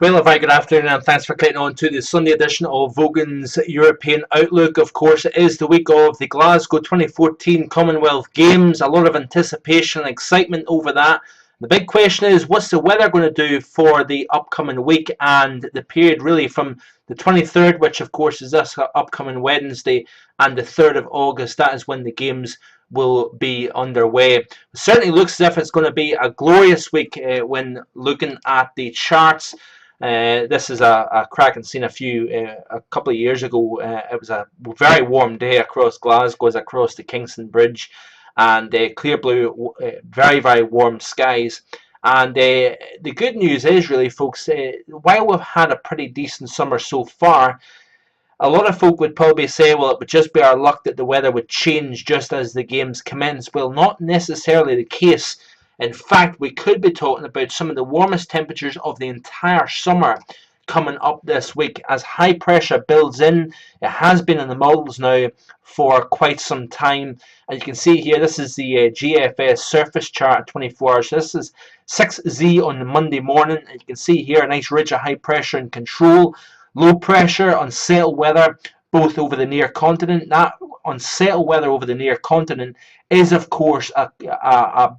Well, a very good afternoon, and thanks for clicking on to the Sunday edition of Vogan's European Outlook. Of course, it is the week of the Glasgow 2014 Commonwealth Games. A lot of anticipation and excitement over that. The big question is, what's the weather going to do for the upcoming week and the period really from the 23rd, which of course is this upcoming Wednesday, and the 3rd of August. That is when the games will be underway. It certainly looks as if it's going to be a glorious week when looking at the charts. This is a crack and seen a couple of years ago. It was a very warm day across Glasgow, as across the Kingston Bridge, and clear blue, very warm skies. And the good news is really, folks, while we've had a pretty decent summer so far, a lot of folk would probably say, well, it would just be our luck that the weather would change just as the games commence. Well, not necessarily the case. In fact, we could be talking about some of the warmest temperatures of the entire summer coming up this week as high pressure builds in. It has been in the models now for quite some time. And you can see here, this is the GFS surface chart at 24 hours. So this is 6Z on the Monday morning. And you can see here a nice ridge of high pressure and control. Low pressure, unsettled weather, both over the near continent. That unsettled weather over the near continent is, of course, a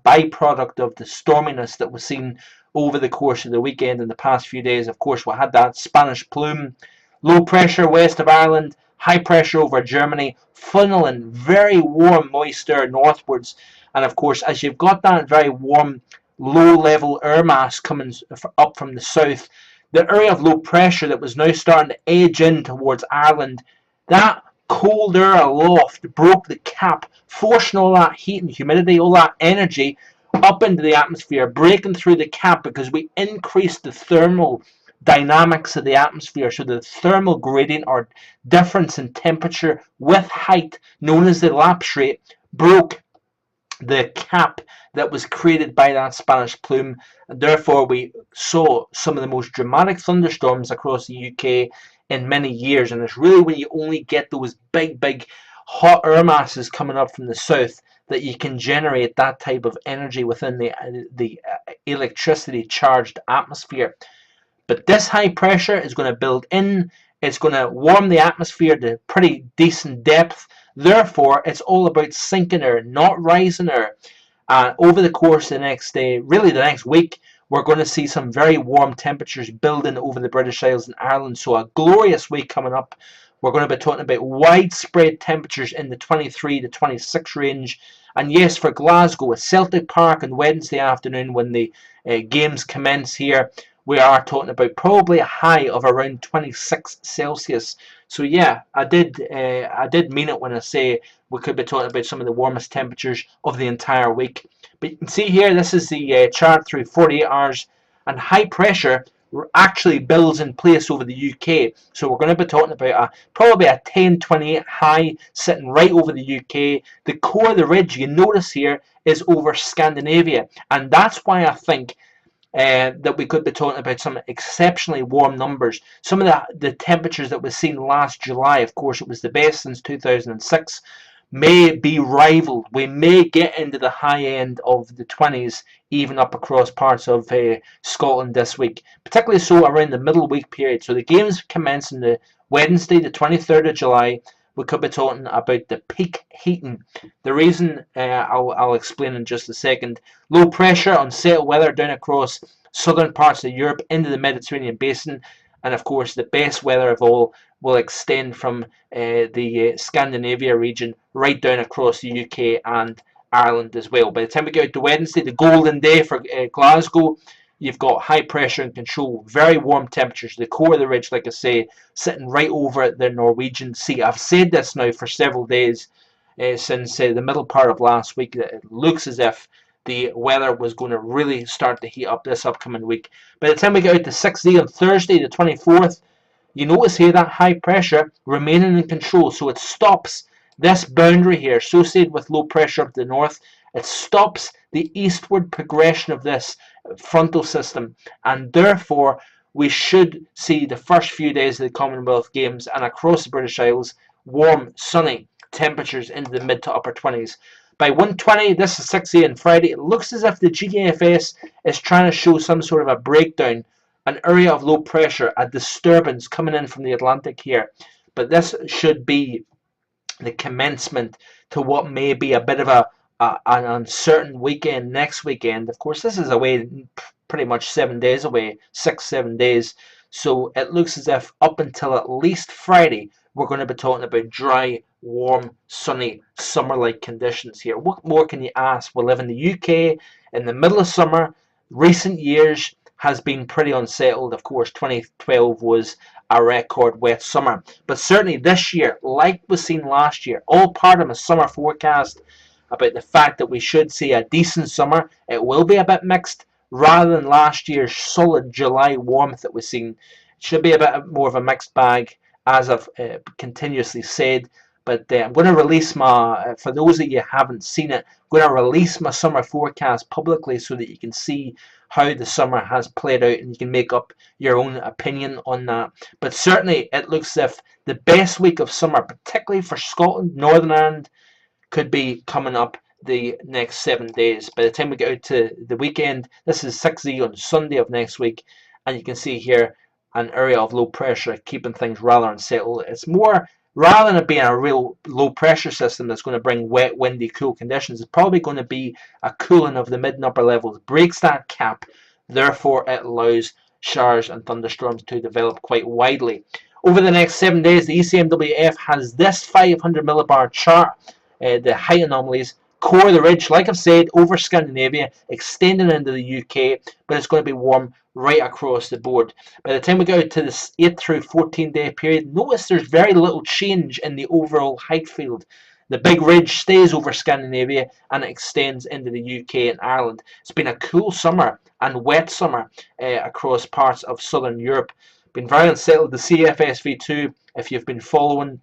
byproduct of the storminess that was seen over the course of the weekend and the past few days. Of course, we had that Spanish plume, low pressure west of Ireland, high pressure over Germany, funneling very warm moisture northwards. And of course, as you've got that very warm, low level air mass coming up from the south, the area of low pressure that was now starting to edge in towards Ireland, that cold air aloft broke the cap, forcing all that heat and humidity, all that energy up into the atmosphere, breaking through the cap because we increased the thermal dynamics of the atmosphere. So the thermal gradient or difference in temperature with height, known as the lapse rate, broke the cap that was created by that Spanish plume, and therefore we saw some of the most dramatic thunderstorms across the UK in many years. And it's really when you only get those big hot air masses coming up from the south that you can generate that type of energy within the electricity charged atmosphere. But this high pressure is going to build in, it's going to warm the atmosphere to pretty decent depth. Therefore, it's all about sinking air, not rising air. Over the course of the next day, really the next week, we're going to see some very warm temperatures building over the British Isles and Ireland. So a glorious week coming up. We're going to be talking about widespread temperatures in the 23 to 26 range. And yes, for Glasgow, at Celtic Park on Wednesday afternoon when the games commence here, we are talking about probably a high of around 26 Celsius. So yeah, I did mean it when I say we could be talking about some of the warmest temperatures of the entire week. But you can see here, this is the chart through 48 hours, and high pressure actually builds in place over the UK. So we're going to be talking about probably a 1028 high sitting right over the UK. The core of the ridge, you notice here, is over Scandinavia, and that's why I think that we could be talking about some exceptionally warm numbers. Some of the temperatures that was seen last July, of course, it was the best since 2006, may be rivaled. We may get into the high end of the 20s, even up across parts of Scotland this week, particularly so around the middle week period. So the games commence on the Wednesday, the 23rd of July. We could be talking about the peak heating. The reason I'll explain in just a second. Low pressure, unsettled weather down across southern parts of Europe into the Mediterranean basin, and of course the best weather of all will extend from the Scandinavia region right down across the UK and Ireland as well. By the time we get out to Wednesday, the golden day for Glasgow, you've got high pressure and control, very warm temperatures. The core of the ridge, like I say, sitting right over the Norwegian Sea. I've said this now for several days since the middle part of last week that it looks as if the weather was going to really start to heat up this upcoming week. By the time we get out to 6th on Thursday, the 24th, you notice here that high pressure remaining in control. So it stops this boundary here associated with low pressure up the north. It stops the eastward progression of this frontal system, and therefore we should see the first few days of the Commonwealth Games and across the British Isles warm, sunny temperatures into the mid to upper 20s. By 1:20, this is 6 a.m. Friday, it looks as if the GFS is trying to show some sort of a breakdown an area of low pressure, a disturbance coming in from the Atlantic here. But this should be the commencement to what may be a bit of an uncertain weekend next weekend. Of course, this is away pretty much 7 days away, 6, 7 days. So it looks as if up until at least Friday, we're going to be talking about dry, warm, sunny, summer-like conditions here. What more can you ask? We live in the UK in the middle of summer. Recent years has been pretty unsettled. Of course, 2012 was a record wet summer. But certainly this year, like was seen last year, all part of a summer forecast about the fact that we should see a decent summer. It will be a bit mixed rather than last year's solid July warmth that we've seen. It should be a bit more of a mixed bag, as I've continuously said. But I'm going to release for those of you who haven't seen it, I'm going to release my summer forecast publicly so that you can see how the summer has played out and you can make up your own opinion on that. But certainly it looks as if the best week of summer, particularly for Scotland, Northern Ireland, could be coming up the next 7 days. By the time we get out to the weekend, this is 6Z on Sunday of next week, and you can see here an area of low pressure keeping things rather unsettled. It's more, rather than it being a real low pressure system that's going to bring wet, windy, cool conditions, it's probably going to be a cooling of the mid and upper levels, breaks that cap, therefore it allows showers and thunderstorms to develop quite widely. Over the next 7 days, the ECMWF has this 500 millibar chart, the height anomalies, core of the ridge, like I've said, over Scandinavia, extending into the UK, but it's going to be warm right across the board. By the time we go to this 8 through 14 day period, notice there's very little change in the overall height field. The big ridge stays over Scandinavia and it extends into the UK and Ireland. It's been a cool summer and wet summer across parts of southern Europe. Been very unsettled. The CFSV2, if you've been following,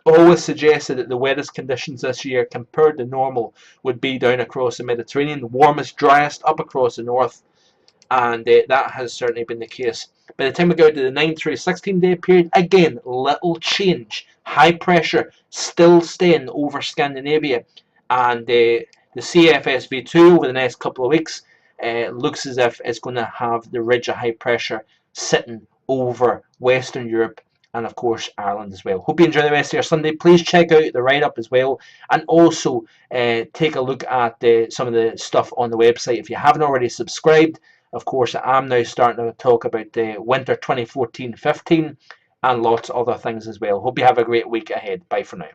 always suggested that the wettest conditions this year compared to normal would be down across the Mediterranean, the warmest, driest up across the north, and that has certainly been the case. By the time we go to the 9 through 16 day period, again, little change. High pressure still staying over Scandinavia, and the CFSV2 over the next couple of weeks looks as if it's going to have the ridge of high pressure sitting over Western Europe and of course Ireland as well. Hope you enjoy the rest of your Sunday. Please check out the write-up as well, and also take a look at some of the stuff on the website. If you haven't already subscribed, of course I'm now starting to talk about the winter 2014-15 and lots of other things as well. Hope you have a great week ahead. Bye for now.